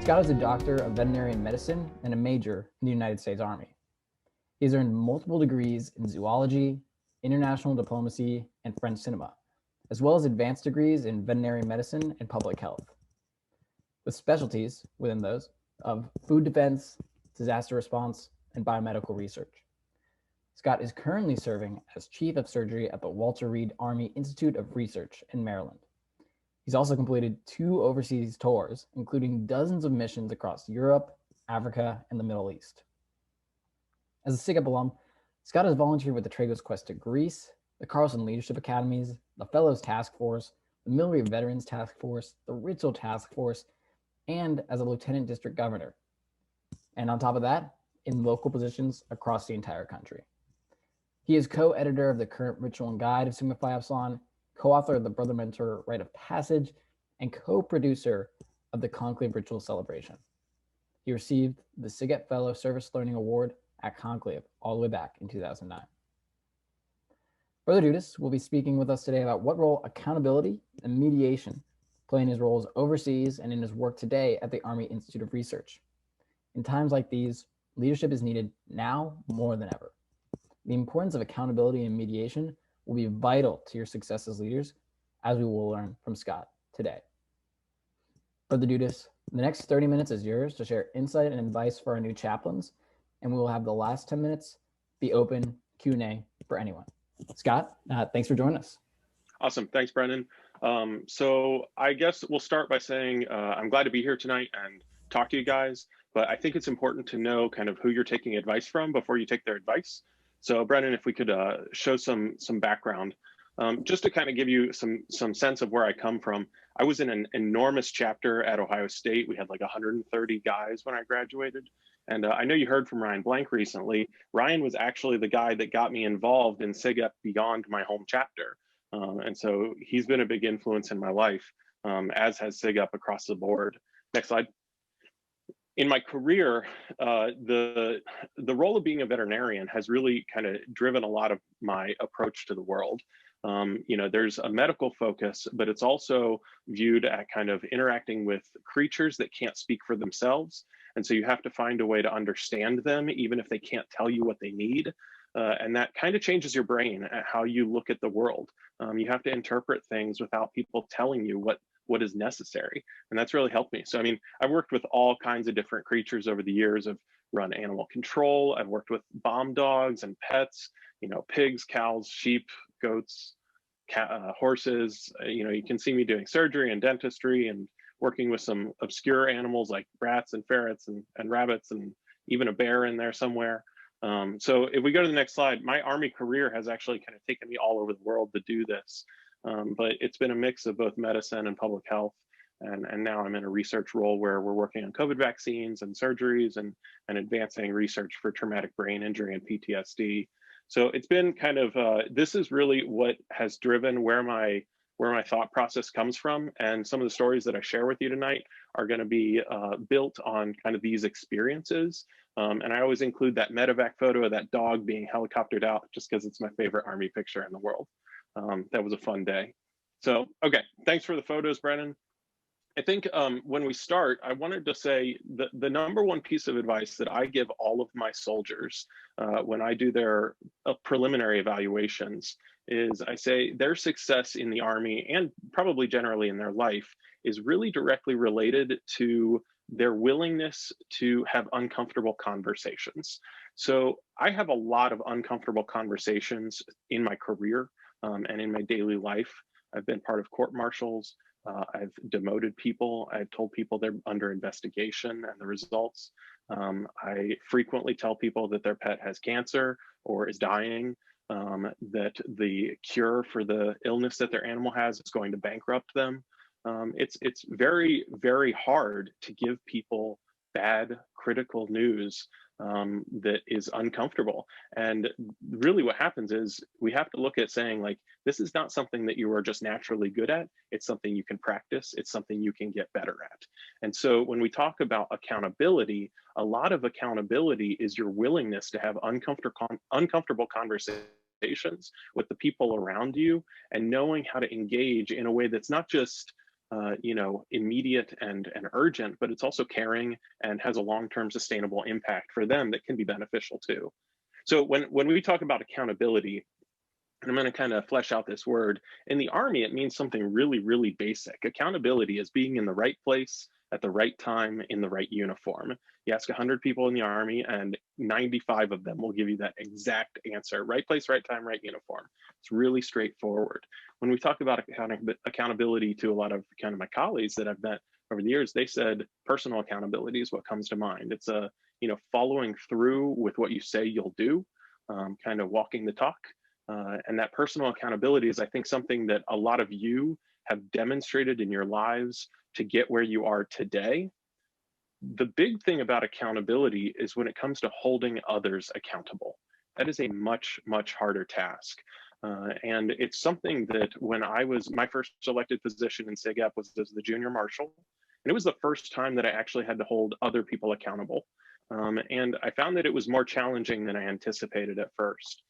Scott is a doctor of veterinary medicine and a major in the United States Army. He has earned multiple degrees in zoology, international diplomacy, and French cinema, as well as advanced degrees in veterinary medicine and public health, with specialties within those of food defense, disaster response, and biomedical research. Scott is currently serving as Chief of Surgery at the Walter Reed Army Institute of Research in Maryland. He's also completed 2 overseas tours, including dozens of missions across Europe, Africa, and the Middle East. As a SIGEP alum, Scott has volunteered with the Trago's Quest to Greece, the Carlson Leadership Academies, the Fellows Task Force, the Military Veterans Task Force, the Ritzel Task Force, and as a Lieutenant District Governor. And on top of that, in local positions across the entire country. He is co-editor of the current Ritual and Guide of Sigma Phi Epsilon, co-author of the Brother Mentor Rite of Passage, and co-producer of the Conclave Ritual Celebration. He received the SIGEP Fellow Service Learning Award at Conclave all the way back in 2009. Brother Dudis will be speaking with us today about what role accountability and mediation play in his roles overseas and in his work today at the Army Institute of Research. In times like these, leadership is needed now more than ever. The importance of accountability and mediation will be vital to your success as leaders, as we will learn from Scott today. Brother Dudis, the next 30 minutes is yours to share insight and advice for our new chaplains, and we will have the last 10 minutes be open Q&A for anyone. Scott, thanks for joining us. Awesome, thanks, Brendan. So I guess we'll start by saying I'm glad to be here tonight and talk to you guys, but I think it's important to know kind of who you're taking advice from before you take their advice. So Brendan, if we could show some background, just to kind of give you some sense of where I come from. I was in an enormous chapter at Ohio State. We had like 130 guys when I graduated. And I know you heard from Ryan Blank recently. Ryan was actually the guy that got me involved in SIGEP beyond my home chapter. And so he's been a big influence in my life, as has SIGEP across the board. Next slide. In my career, the role of being a veterinarian has really kind of driven a lot of my approach to the world. You know, there's a medical focus, but it's also viewed at kind of interacting with creatures that can't speak for themselves. And so you have to find a way to understand them, even if they can't tell you what they need. And that kind of changes your brain at how you look at the world. You have to interpret things without people telling you what is necessary. And that's really helped me. So, I mean, I've worked with all kinds of different creatures over the years. I've run animal control. I've worked with bomb dogs and pets, you know, pigs, cows, sheep, goats, horses. You know, you can see me doing surgery and dentistry and working with some obscure animals like rats and ferrets and rabbits and even a bear in there somewhere. So if we go to the next slide, my Army career has actually kind of taken me all over the world to do this. But it's been a mix of both medicine and public health. And now I'm in a research role where we're working on COVID vaccines and surgeries and advancing research for traumatic brain injury and PTSD. So it's been kind of, this is really what has driven where my thought process comes from. And some of the stories that I share with you tonight are going to be built on kind of these experiences. And I always include that medevac photo of that dog being helicoptered out just because it's my favorite Army picture in the world. That was a fun day. So, okay, thanks for the photos, Brennan. I think when we start, I wanted to say that the number one piece of advice that I give all of my soldiers when I do their preliminary evaluations is I say their success in the Army and probably generally in their life is really directly related to their willingness to have uncomfortable conversations. So I have a lot of uncomfortable conversations in my career and in my daily life. I've been part of court martials. I've demoted people. I've told people they're under investigation and the results. I frequently tell people that their pet has cancer or is dying, that the cure for the illness that their animal has is going to bankrupt them. It's very, very hard to give people bad, critical news that is uncomfortable. And really what happens is we have to look at saying, like, this is not something that you are just naturally good at. It's something you can practice. It's something you can get better at. And so when we talk about accountability, a lot of accountability is your willingness to have uncomfortable conversations with the people around you and knowing how to engage in a way that's not just immediate and urgent, but it's also caring and has a long-term sustainable impact for them that can be beneficial too. So when we talk about accountability, and I'm going to kind of flesh out this word, in the Army, it means something really, really basic. Accountability is being in the right place at the right time in the right uniform. You ask 100 people in the Army and 95 of them will give you that exact answer: right place, right time, right uniform. It's really straightforward. When we talk about accountability to a lot of kind of my colleagues that I've met over the years, they said personal accountability is what comes to mind. It's following through with what you say you'll do, kind of walking the talk. And that personal accountability is, I think, something that a lot of you have demonstrated in your lives to get where you are today. The big thing about accountability is when it comes to holding others accountable. That is a much, much harder task. And it's something that when my first elected position in SIGEP was as the junior marshal, and it was the first time that I actually had to hold other people accountable. And I found that it was more challenging than I anticipated at first.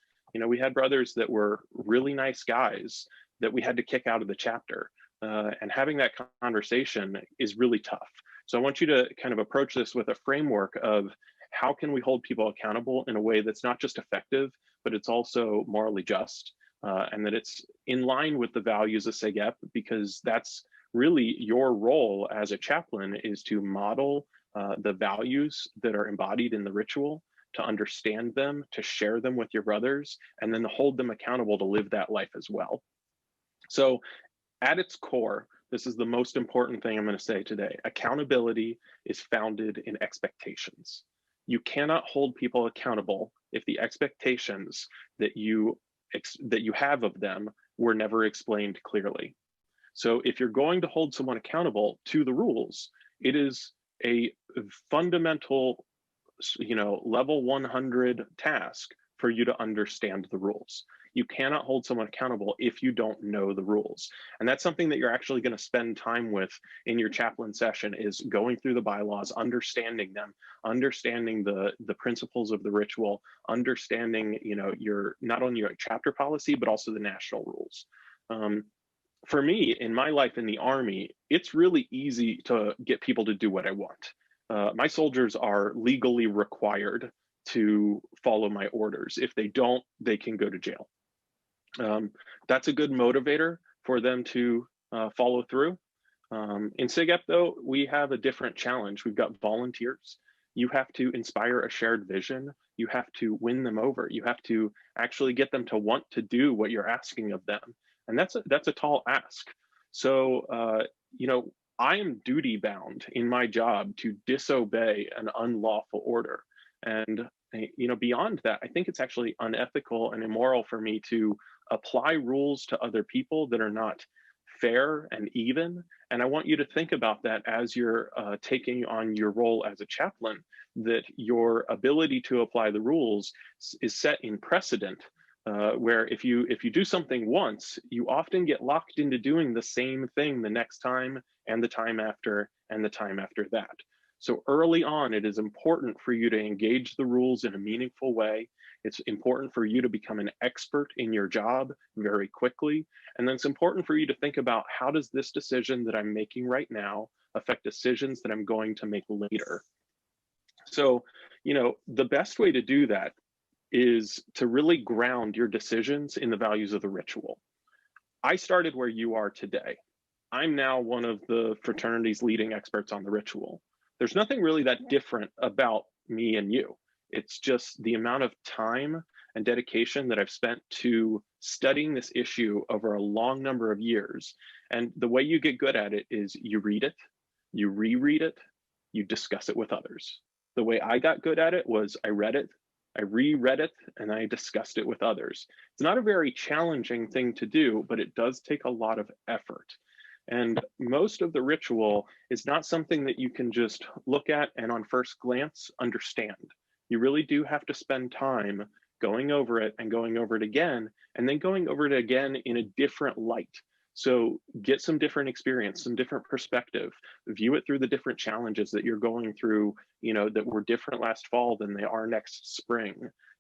We had brothers that were really nice guys that we had to kick out of the chapter. And having that conversation is really tough. So I want you to kind of approach this with a framework of how can we hold people accountable in a way that's not just effective, but it's also morally just, and that it's in line with the values of SIGEP, because that's really your role as a chaplain, is to model the values that are embodied in the ritual, to understand them, to share them with your brothers, and then to hold them accountable to live that life as well. So at its core, this is the most important thing I'm going to say today. Accountability is founded in expectations. You cannot hold people accountable if the expectations that you have of them were never explained clearly. So if you're going to hold someone accountable to the rules, it is a fundamental, level 100 task for you to understand the rules. You cannot hold someone accountable if you don't know the rules. And that's something that you're actually going to spend time with in your chaplain session, is going through the bylaws, understanding them, understanding the principles of the ritual, understanding, your not only your chapter policy, but also the national rules. For me, in my life in the Army, it's really easy to get people to do what I want. My soldiers are legally required to follow my orders. If they don't, they can go to jail. That's a good motivator for them to follow through. In SIGEP, though, we have a different challenge. We've got volunteers. You have to inspire a shared vision. You have to win them over. You have to actually get them to want to do what you're asking of them. And that's a tall ask. So, I am duty bound in my job to disobey an unlawful order. And, beyond that, I think it's actually unethical and immoral for me to apply rules to other people that are not fair and even. And I want you to think about that as you're taking on your role as a chaplain, that your ability to apply the rules is set in precedent, where if you do something once, you often get locked into doing the same thing the next time and the time after and the time after that. So early on, it is important for you to engage the rules in a meaningful way. It's important for you to become an expert in your job very quickly. And then it's important for you to think about, how does this decision that I'm making right now affect decisions that I'm going to make later? So, the best way to do that is to really ground your decisions in the values of the ritual. I started where you are today. I'm now one of the fraternity's leading experts on the ritual. There's nothing really that different about me and you. It's just the amount of time and dedication that I've spent to studying this issue over a long number of years. And the way you get good at it is you read it, you reread it, you discuss it with others. The way I got good at it was I read it, I reread it, and I discussed it with others. It's not a very challenging thing to do, but it does take a lot of effort. And most of the ritual is not something that you can just look at and on first glance understand. You really do have to spend time going over it and going over it again, and then going over it again in a different light. So get some different experience, some different perspective, view it through the different challenges that you're going through, that were different last fall than they are next spring.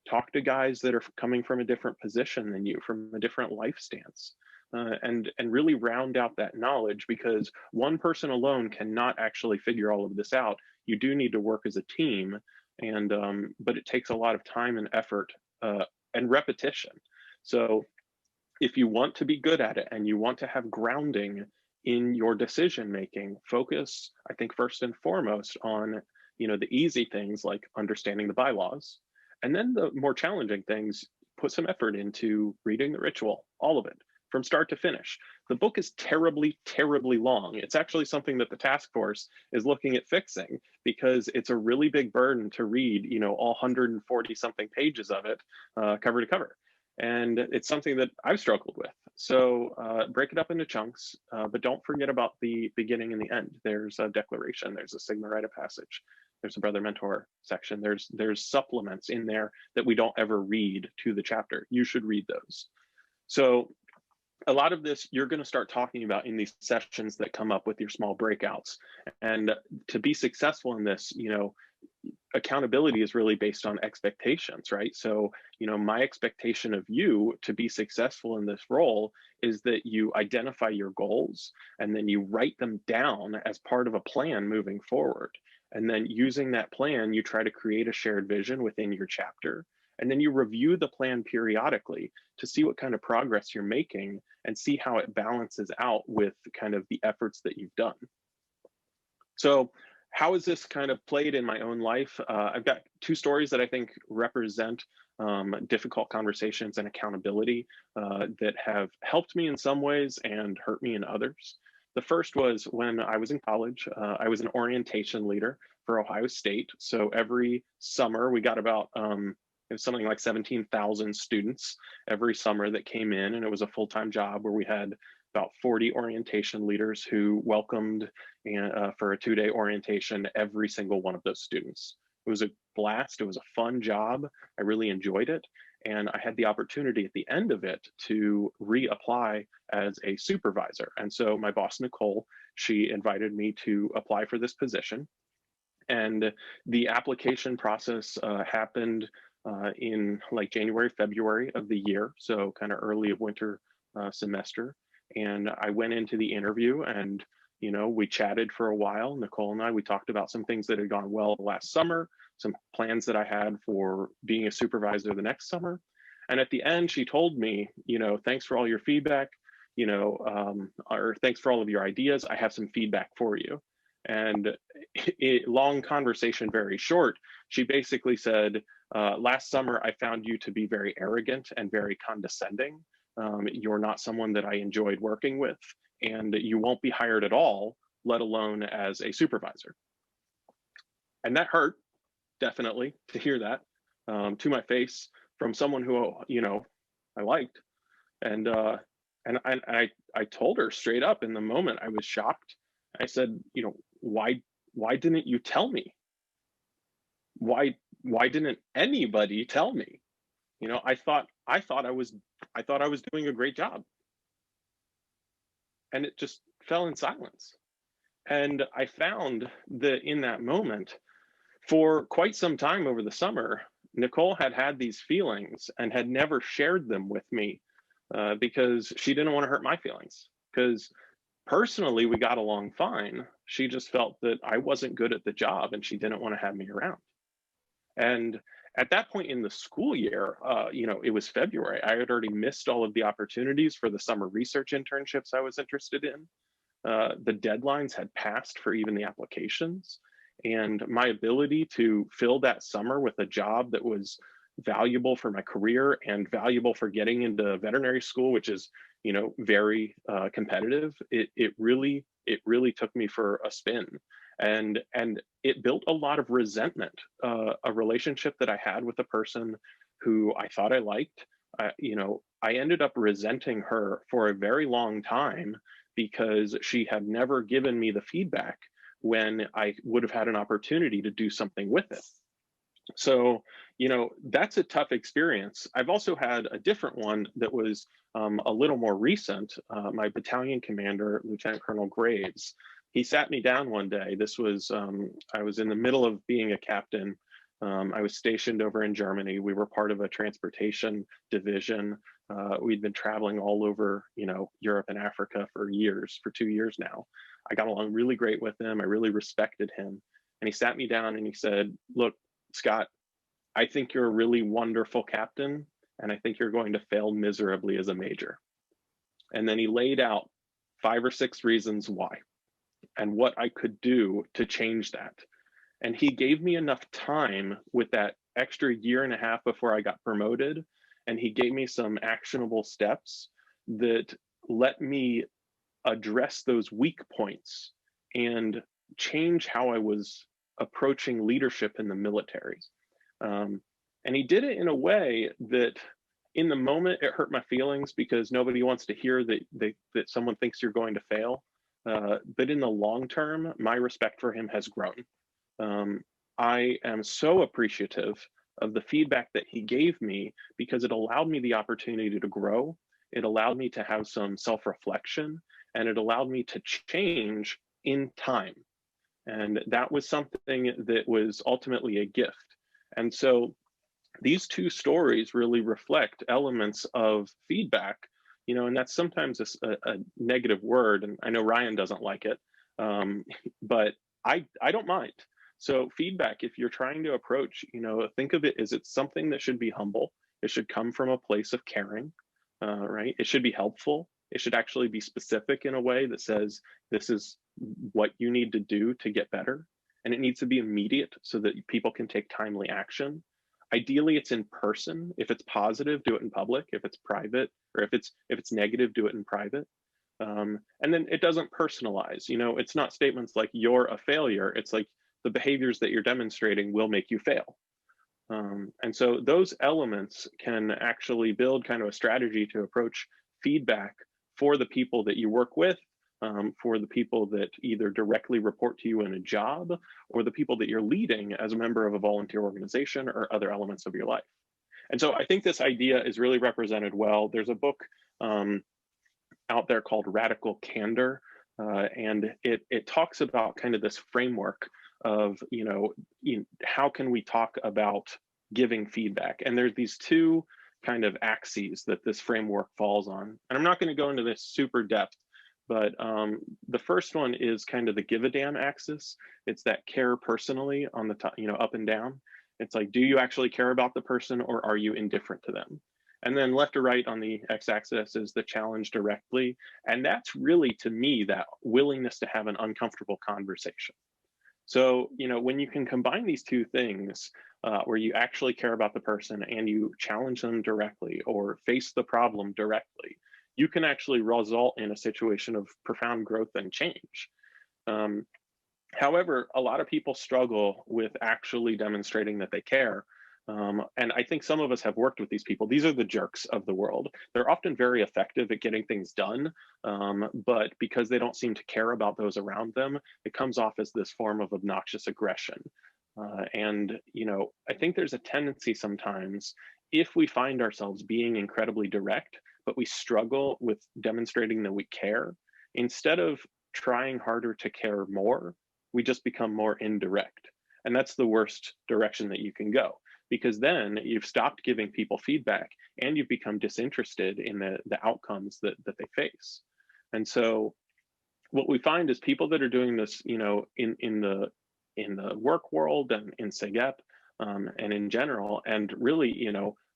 Talk to guys that are coming from a different position than you, from a different life stance. and really round out that knowledge, because one person alone cannot actually figure all of this out. You do need to work as a team, and but it takes a lot of time and effort and repetition. So if you want to be good at it and you want to have grounding in your decision making, focus, I think, first and foremost on, the easy things like understanding the bylaws, and then the more challenging things, put some effort into reading the ritual, all of it from start to finish. The book is terribly, terribly long. It's actually something that the task force is looking at fixing, because it's a really big burden to read, all 140 something pages of it, cover to cover. And it's something that I've struggled with. So break it up into chunks, but don't forget about the beginning and the end. There's a declaration, there's a Sigma Rite of Passage, there's a Brother Mentor section, there's supplements in there that we don't ever read to the chapter. You should read those. So a lot of this you're going to start talking about in these sessions that come up with your small breakouts. And to be successful in this, accountability is really based on expectations, right? So, my expectation of you to be successful in this role is that you identify your goals and then you write them down as part of a plan moving forward. And then using that plan, you try to create a shared vision within your chapter. And then you review the plan periodically to see what kind of progress you're making and see how it balances out with kind of the efforts that you've done. So how is this kind of played in my own life? I've got two stories that I think represent difficult conversations and accountability that have helped me in some ways and hurt me in others. The first was when I was in college. I was an orientation leader for Ohio State. So every summer we got about it was something like 17,000 students every summer that came in, and it was a full-time job where we had about 40 orientation leaders who welcomed for a 2-day orientation every single one of those students. It was a blast. It was a fun job. I really enjoyed it. And I had the opportunity at the end of it to reapply as a supervisor. And so my boss, Nicole, she invited me to apply for this position. And the application process happened in like January, February of the year. So kind of early of winter semester. And I went into the interview and, we chatted for a while. Nicole and I, we talked about some things that had gone well last summer, some plans that I had for being a supervisor the next summer. And at the end, she told me, thanks for all your feedback, or thanks for all of your ideas. I have some feedback for you. And long conversation, very short. She basically said, last summer, I found you to be very arrogant and very condescending. You're not someone that I enjoyed working with, and you won't be hired at all, let alone as a supervisor. And that hurt, definitely, to hear that to my face from someone who, I liked. And I told her straight up in the moment. I was shocked. I said, why didn't you tell me? Why didn't anybody tell me? I thought I was doing a great job. And it just fell in silence. And I found that in that moment, for quite some time over the summer, Nicole had these feelings and had never shared them with me because she didn't want to hurt my feelings. Because personally, we got along fine. She just felt that I wasn't good at the job and she didn't want to have me around. And at that point in the school year, it was February. I had already missed all of the opportunities for the summer research internships I was interested in. The deadlines had passed for even the applications. And my ability to fill that summer with a job that was valuable for my career and valuable for getting into veterinary school, which is, very competitive, it really took me for a spin. And it built a lot of resentment, a relationship that I had with a person who I thought I liked. I ended up resenting her for a very long time because she had never given me the feedback when I would have had an opportunity to do something with it. So, that's a tough experience. I've also had a different one that was a little more recent. My battalion commander, Lieutenant Colonel Graves, he sat me down one day. This was, I was in the middle of being a captain. I was stationed over in Germany. We were part of a transportation division We'd been traveling all over, Europe and Africa for years, for 2 years now. I got along really great with him. I really respected him. And he sat me down and he said, "Look, Scott, I think you're a really wonderful captain, and I think you're going to fail miserably as a major." And then he laid out 5 or 6 reasons why and what I could do to change that. And he gave me enough time with that extra year and a half before I got promoted. And he gave me some actionable steps that let me address those weak points and change how I was approaching leadership in the military. And he did it in a way that in the moment it hurt my feelings because nobody wants to hear that someone thinks you're going to fail. But in the long term, my respect for him has grown. I am so appreciative of the feedback that he gave me because it allowed me the opportunity to grow. It allowed me to have some self-reflection, and it allowed me to change in time. And that was something that was ultimately a gift. And so these two stories really reflect elements of feedback, and that's sometimes a negative word. And I know Ryan doesn't like it, but I don't mind. So feedback, if you're trying to approach, think of it as it's something that should be humble. It should come from a place of caring, right? It should be helpful. It should actually be specific in a way that says, this is what you need to do to get better. And it needs to be immediate so that people can take timely action. Ideally, it's in person. If it's positive, do it in public. If it's private, or if it's negative, do it in private. And then it doesn't personalize. It's not statements like "you're a failure." It's like the behaviors that you're demonstrating will make you fail. And so those elements can actually build kind of a strategy to approach feedback for the people that you work with, for the people that either directly report to you in a job, or the people that you're leading as a member of a volunteer organization or other elements of your life. And so I think this idea is really represented well. There's a book out there called Radical Candor, and it talks about kind of this framework of, how can we talk about giving feedback? And there's these two kind of axes that this framework falls on. And I'm not going to go into this super depth, but the first one is kind of the give a damn axis. It's that care personally on the top, up and down. It's like, do you actually care about the person, or are you indifferent to them? And then left to right on the x-axis is the challenge directly. And that's really, to me, that willingness to have an uncomfortable conversation. So, when you can combine these two things, where you actually care about the person and you challenge them directly or face the problem directly, you can actually result in a situation of profound growth and change. However, a lot of people struggle with actually demonstrating that they care. And I think some of us have worked with these people. These are the jerks of the world. They're often very effective at getting things done, but because they don't seem to care about those around them, it comes off as this form of obnoxious aggression. And I think there's a tendency sometimes, if we find ourselves being incredibly direct, but we struggle with demonstrating that we care, instead of trying harder to care more, we just become more indirect. And that's the worst direction that you can go, because then you've stopped giving people feedback and you've become disinterested in the outcomes that they face. And so what we find is people that are doing this, in the work world and in SIGEP, and in general, and really,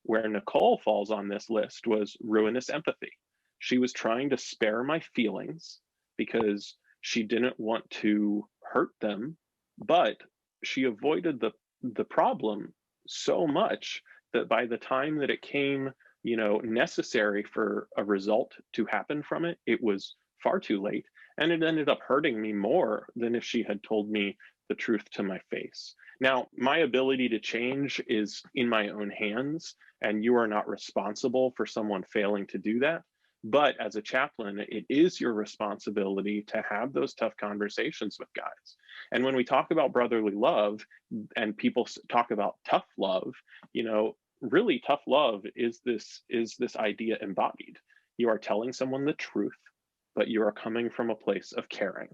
where Nicole falls on this list was ruinous empathy. She was trying to spare my feelings because she didn't want to hurt them, but she avoided the problem so much that by the time that it came, necessary for a result to happen from it, it was far too late. And it ended up hurting me more than if she had told me the truth to my face. Now, my ability to change is in my own hands, and you are not responsible for someone failing to do that. But as a chaplain, it is your responsibility to have those tough conversations with guys. And when we talk about brotherly love and people talk about tough love, really tough love is this idea embodied. You are telling someone the truth, but you are coming from a place of caring.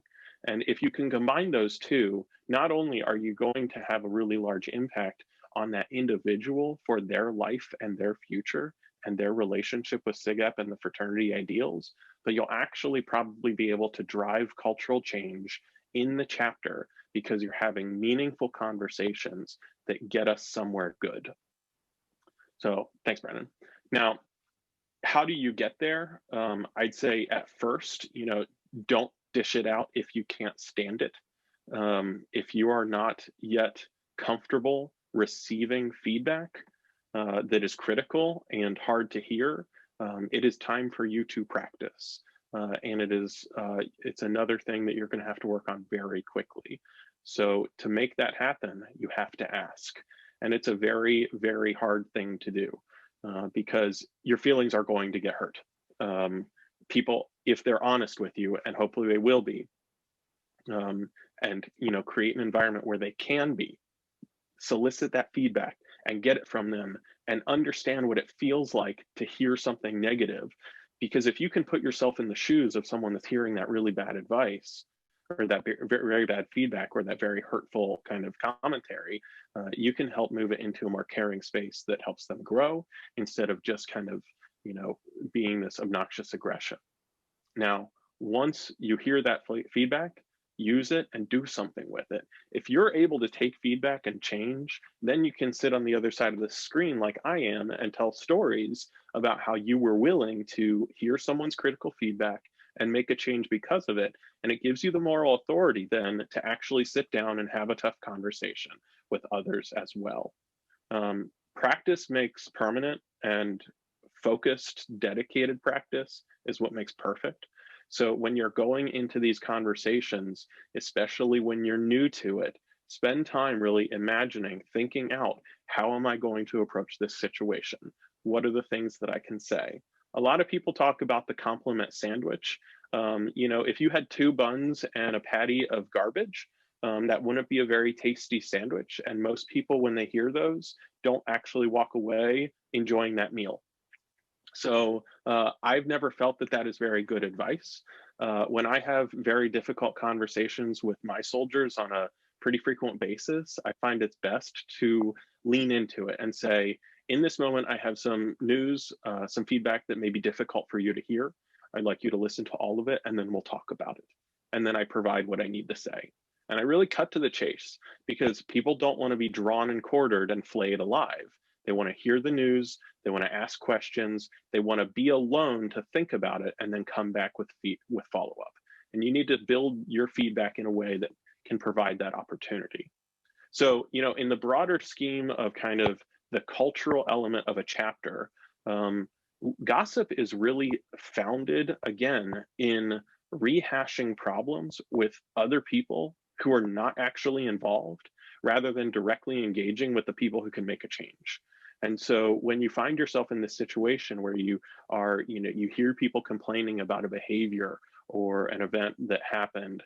And if you can combine those two, not only are you going to have a really large impact on that individual for their life and their future and their relationship with SIGEP and the fraternity ideals, but you'll actually probably be able to drive cultural change in the chapter because you're having meaningful conversations that get us somewhere good. So thanks, Brennan. Now, how do you get there? I'd say at first, don't dish it out if you can't stand it. If you are not yet comfortable receiving feedback that is critical and hard to hear, it is time for you to practice. And it's another thing that you're going to have to work on very quickly. So to make that happen, you have to ask. And it's a very, very hard thing to do because your feelings are going to get hurt. People, if they're honest with you, and hopefully they will be, and create an environment where they can be, solicit that feedback and get it from them and understand what it feels like to hear something negative. Because if you can put yourself in the shoes of someone that's hearing that really bad advice or that very, very bad feedback or that very hurtful kind of commentary, you can help move it into a more caring space that helps them grow instead of just kind of, being this obnoxious aggression. Now, once you hear that feedback, use it and do something with it. If you're able to take feedback and change, then you can sit on the other side of the screen like I am and tell stories about how you were willing to hear someone's critical feedback and make a change because of it. And it gives you the moral authority then to actually sit down and have a tough conversation with others as well. Practice makes permanent, and focused, dedicated practice is what makes perfect. So when you're going into these conversations, especially when you're new to it, spend time really imagining, thinking out, how am I going to approach this situation? What are the things that I can say? A lot of people talk about the compliment sandwich. If you had 2 buns and a patty of garbage, that wouldn't be a very tasty sandwich. And most people, when they hear those, don't actually walk away enjoying that meal. So I've never felt that that is very good advice. When I have very difficult conversations with my soldiers on a pretty frequent basis, I find it's best to lean into it and say, in this moment, I have some news, some feedback that may be difficult for you to hear. I'd like you to listen to all of it, and then we'll talk about it. And then I provide what I need to say. And I really cut to the chase because people don't want to be drawn and quartered and flayed alive. They want to hear the news. They want to ask questions. They want to be alone to think about it and then come back with follow-up. And you need to build your feedback in a way that can provide that opportunity. So, in the broader scheme of kind of the cultural element of a chapter, gossip is really founded, again, in rehashing problems with other people who are not actually involved, rather than directly engaging with the people who can make a change. And so when you find yourself in this situation where you are, you hear people complaining about a behavior or an event that happened,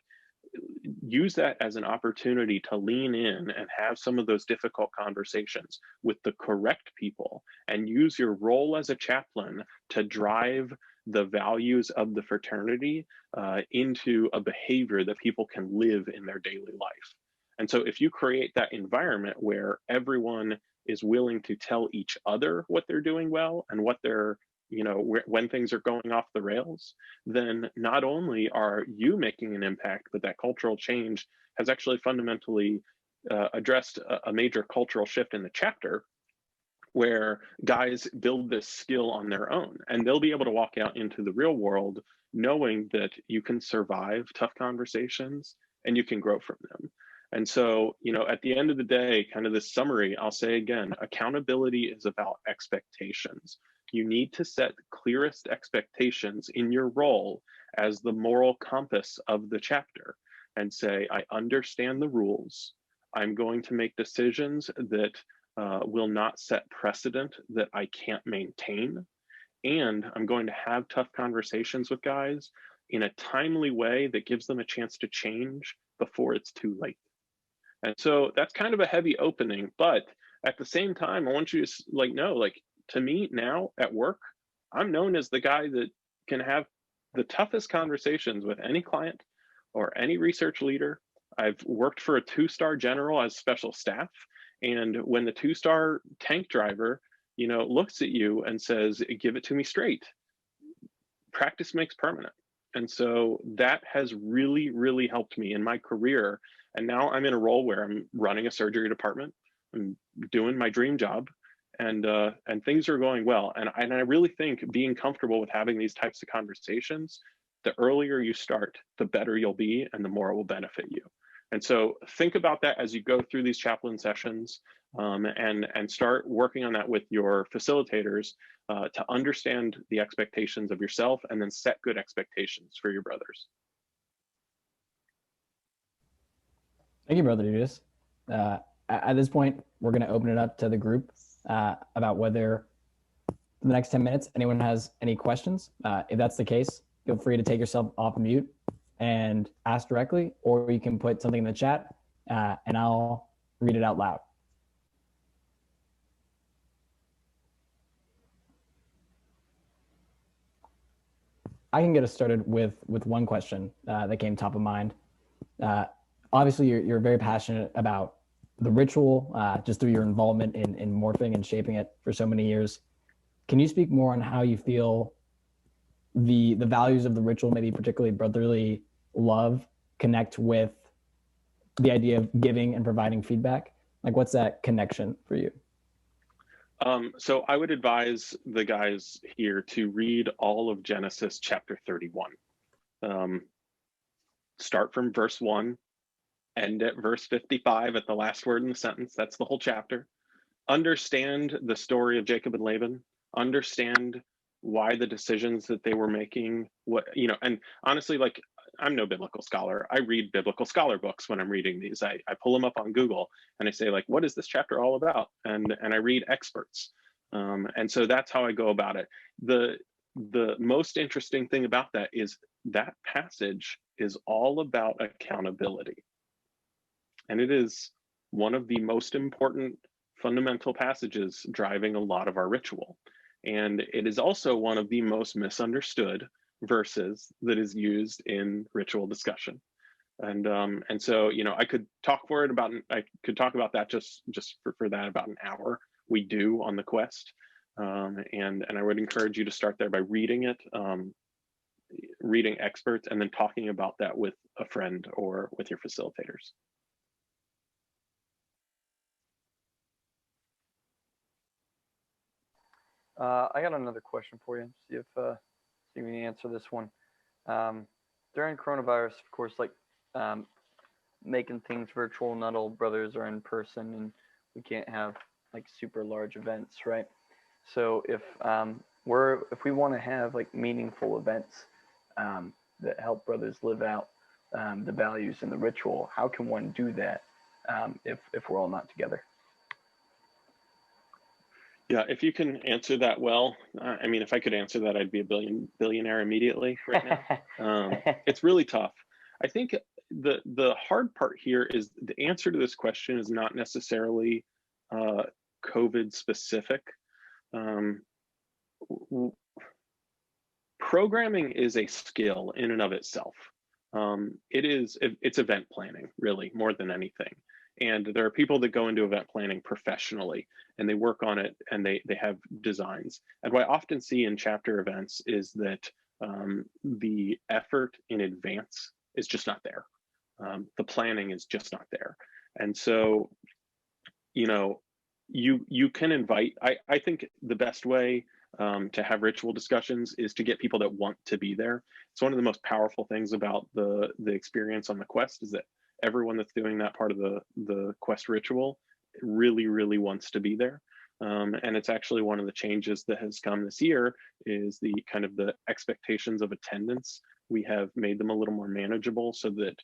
use that as an opportunity to lean in and have some of those difficult conversations with the correct people, and use your role as a chaplain to drive the values of the fraternity into a behavior that people can live in their daily life. And so if you create that environment where everyone is willing to tell each other what they're doing well and what they're, when things are going off the rails, then not only are you making an impact, but that cultural change has actually fundamentally addressed a major cultural shift in the chapter, where guys build this skill on their own, and they'll be able to walk out into the real world knowing that you can survive tough conversations and you can grow from them. And so, at the end of the day, kind of this summary, I'll say again, accountability is about expectations. You need to set the clearest expectations in your role as the moral compass of the chapter and say, I understand the rules. I'm going to make decisions that will not set precedent that I can't maintain. And I'm going to have tough conversations with guys in a timely way that gives them a chance to change before it's too late. And so that's kind of a heavy opening, but at the same time, I want you to know, to me now at work, I'm known as the guy that can have the toughest conversations with any client or any research leader. I've worked for a 2-star general as special staff. And when the 2-star tank driver looks at you and says, give it to me straight. Practice makes permanent. And so that has really, really helped me in my career. And now I'm in a role where I'm running a surgery department. I'm doing my dream job, and things are going well. And I really think being comfortable with having these types of conversations, the earlier you start, the better you'll be and the more it will benefit you. And so think about that as you go through these chaplain sessions, and start working on that with your facilitators, to understand the expectations of yourself and then set good expectations for your brothers. Thank you, Brother Dudis. At this point, we're going to open it up to the group about whether in the next 10 minutes anyone has any questions. If that's the case, feel free to take yourself off mute and ask directly, or you can put something in the chat and I'll read it out loud. I can get us started with one question that came top of mind. Obviously, you're very passionate about the ritual, just through your involvement in morphing and shaping it for so many years. Can you speak more on how you feel the values of the ritual, maybe particularly brotherly love, connect with the idea of giving and providing feedback? Like, what's that connection for you? So I would advise the guys here to read all of Genesis chapter 31. Start from verse 1, end at verse 55 at the last word in the sentence. That's the whole chapter. Understand the story of Jacob and Laban. Understand why the decisions that they were making, and honestly, like, I'm no biblical scholar. I read biblical scholar books when I'm reading these. I pull them up on Google and I say, like, what is this chapter all about? And I read experts. And so that's how I go about it. The most interesting thing about that is that passage is all about accountability. And it is one of the most important fundamental passages driving a lot of our ritual. And it is also one of the most misunderstood verses that is used in ritual discussion. And so, I could talk about that just for that about an hour. We do on the quest. And I would encourage you to start there by reading it, reading experts, and then talking about that with a friend or with your facilitators. I got another question for you. See if you can answer this one. During coronavirus, of course, like making things virtual, not all brothers are in person, and we can't have like super large events, right? So if we want to have like meaningful events that help brothers live out the values and the ritual, how can one do that if we're all not together? Yeah, if you can answer that well, if I could answer that, I'd be a billionaire immediately right now. It's really tough. I think the hard part here is the answer to this question is not necessarily COVID specific. Programming is a skill in and of itself. It's event planning, really, more than anything. And there are people that go into event planning professionally and they work on it and they have designs. And what I often see in chapter events is that the effort in advance is just not there. The planning is just not there. And so, you can invite, I think the best way to have ritual discussions is to get people that want to be there. It's one of the most powerful things about the experience on the quest is that everyone that's doing that part of the quest ritual really, really wants to be there. And it's actually one of the changes that has come this year is the kind of the expectations of attendance. We have made them a little more manageable so that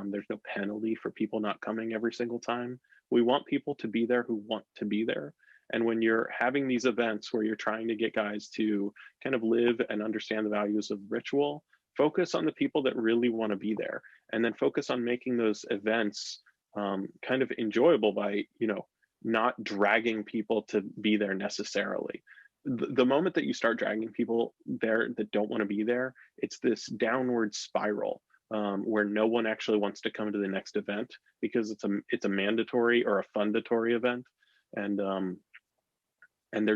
there's no penalty for people not coming every single time. We want people to be there who want to be there. And when you're having these events where you're trying to get guys to kind of live and understand the values of ritual, focus on the people that really want to be there, and then focus on making those events kind of enjoyable by, not dragging people to be there necessarily. The moment that you start dragging people there that don't want to be there, it's this downward spiral where no one actually wants to come to the next event because it's a mandatory or a fundatory event. And and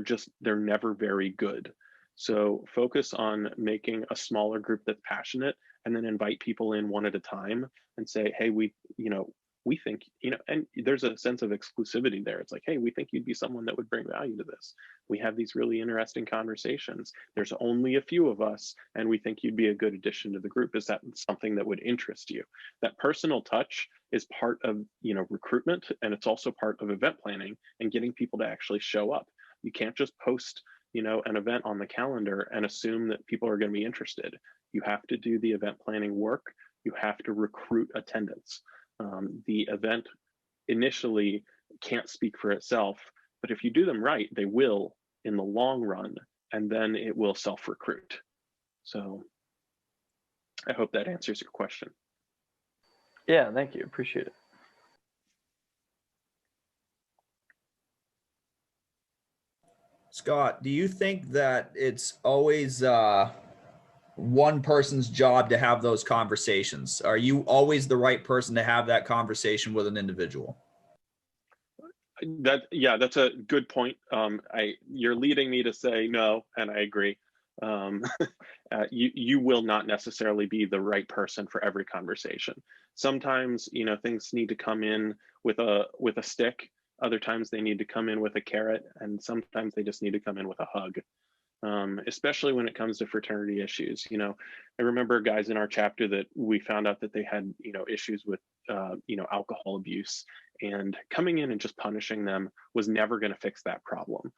they're never very good. So focus on making a smaller group that's passionate, and then invite people in one at a time and say, hey, we think, and there's a sense of exclusivity there. It's like, hey, we think you'd be someone that would bring value to this. We have these really interesting conversations. There's only a few of us, and we think you'd be a good addition to the group. Is that something that would interest you? That personal touch is part of, recruitment, and it's also part of event planning and getting people to actually show up. You can't just post, an event on the calendar and assume that people are going to be interested. You have to do the event planning work. You have to recruit attendance. The event initially can't speak for itself, but if you do them right, they will in the long run, and then it will self-recruit. So I hope that answers your question. Yeah, thank you. Appreciate it. Scott, do you think that it's always one person's job to have those conversations? Are you always the right person to have that conversation with an individual? That's a good point. You're leading me to say no, and I agree. You will not necessarily be the right person for every conversation. Sometimes, things need to come in with a stick. Other times they need to come in with a carrot, and sometimes they just need to come in with a hug. Especially when it comes to fraternity issues. I remember guys in our chapter that we found out that they had, issues with, alcohol abuse, and coming in and just punishing them was never going to fix that problem.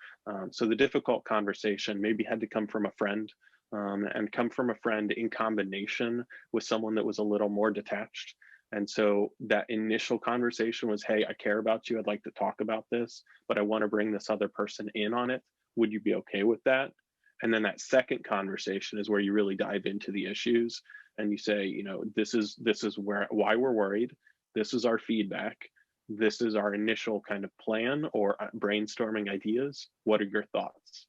So the difficult conversation maybe had to come from a friend, and come from a friend in combination with someone that was a little more detached. And so that initial conversation was, hey, I care about you. I'd like to talk about this, but I want to bring this other person in on it. Would you be okay with that? And then that second conversation is where you really dive into the issues, and you say, this is why we're worried. This is our feedback. This is our initial kind of plan or brainstorming ideas. What are your thoughts?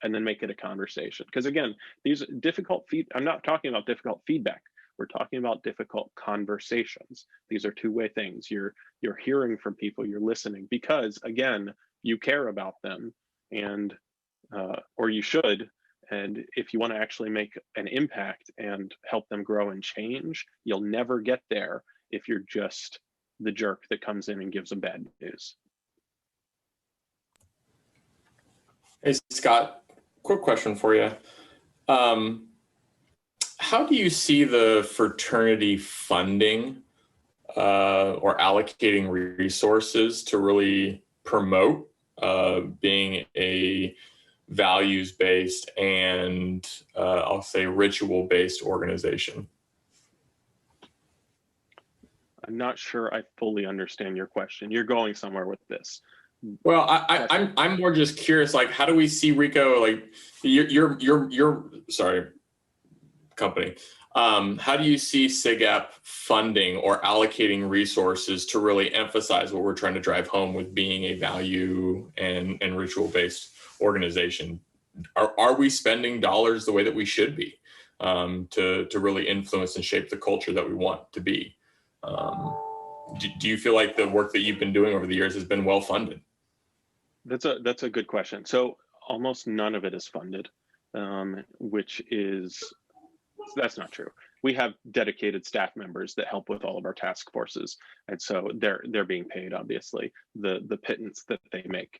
And then make it a conversation. Because again, these I'm not talking about difficult feedback. We're talking about difficult conversations. These are two-way things. You're hearing from people, you're listening, because again, you care about them, and or you should. And if you want to actually make an impact and help them grow and change, you'll never get there if you're just the jerk that comes in and gives them bad news. Hey, Scott, quick question for you. How do you see the fraternity funding or allocating resources to really promote being a values-based and I'll say ritual-based organization? I'm not sure I fully understand your question. You're going somewhere with this. Well, I'm more just curious, like, how do we see Rico, like your company, how do you see SIGAP funding or allocating resources to really emphasize what we're trying to drive home with being a value and ritual-based organization? Are we spending dollars the way that we should be to really influence and shape the culture that we want to be? Do you feel like the work that you've been doing over the years has been well funded? That's a good question. So almost none of it is funded, that's not true. We have dedicated staff members that help with all of our task forces, and so they're being paid, obviously, the pittance that they make.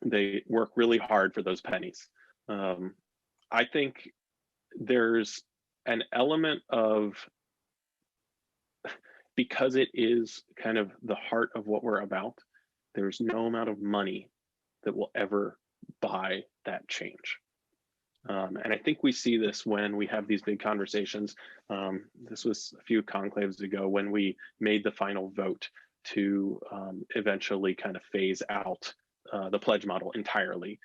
They work really hard for those pennies. I think there's an element of, because it is kind of the heart of what we're about, there's no amount of money that will ever buy that change. And I think we see this when we have these big conversations. This was a few conclaves ago when we made the final vote to eventually kind of phase out the pledge model entirely.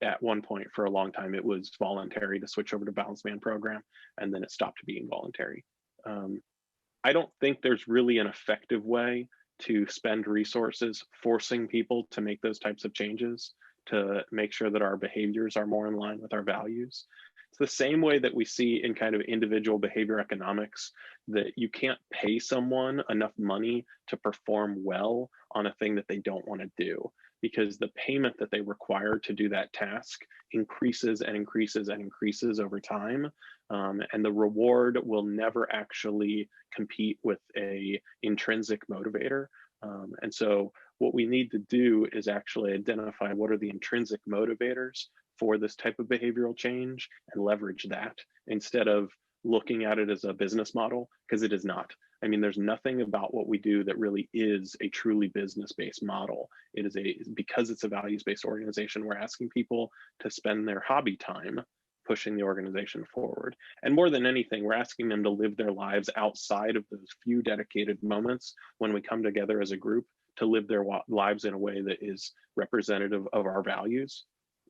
At one point, for a long time, it was voluntary to switch over to Balanced Man program, and then it stopped being voluntary. I don't think there's really an effective way to spend resources forcing people to make those types of changes, to make sure that our behaviors are more in line with our values. It's the same way that we see in kind of individual behavior economics, that you can't pay someone enough money to perform well on a thing that they don't want to do, because the payment that they require to do that task increases and increases and increases over time. And the reward will never actually compete with a intrinsic motivator. And so what we need to do is actually identify what are the intrinsic motivators for this type of behavioral change and leverage that instead of looking at it as a business model, because it is not. I mean, there's nothing about what we do that really is a truly business-based model. It is because it's a values-based organization, we're asking people to spend their hobby time pushing the organization forward. And more than anything, we're asking them to live their lives outside of those few dedicated moments when we come together as a group to live their lives in a way that is representative of our values.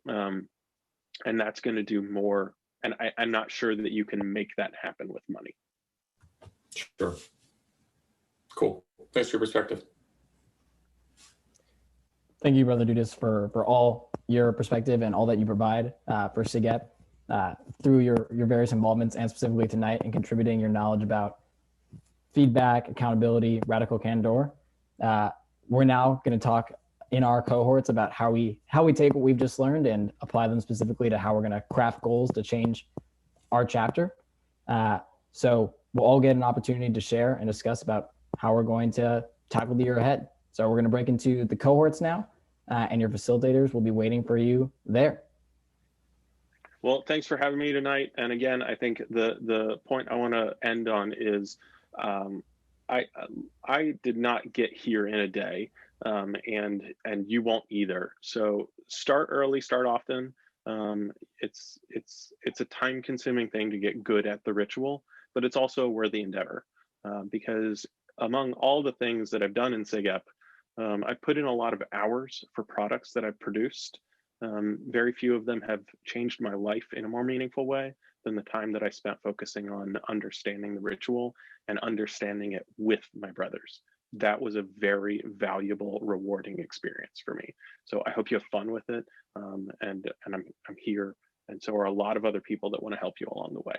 And that's going to do more. And I'm not sure that you can make that happen with money. Sure. Cool. Thanks for your perspective. Thank you, Brother Dudis, for all your perspective and all that you provide for SIGEP through your various involvements, and specifically tonight in contributing your knowledge about feedback, accountability, radical candor. We're now going to talk in our cohorts about how we take what we've just learned and apply them specifically to how we're going to craft goals to change our chapter. So we'll all get an opportunity to share and discuss about how we're going to tackle the year ahead. So we're going to break into the cohorts now, and your facilitators will be waiting for you there. Well, thanks for having me tonight. And again, I think the point I want to end on is I did not get here in a day, and you won't either. So start early, start often. It's a time-consuming thing to get good at the ritual, but it's also a worthy endeavor, because among all the things that I've done in SIGEP, I've put in a lot of hours for products that I've produced. Very few of them have changed my life in a more meaningful way than the time that I spent focusing on understanding the ritual and understanding it with my brothers. That was a very valuable, rewarding experience for me. So I hope you have fun with it, and I'm here, and so are a lot of other people that want to help you along the way.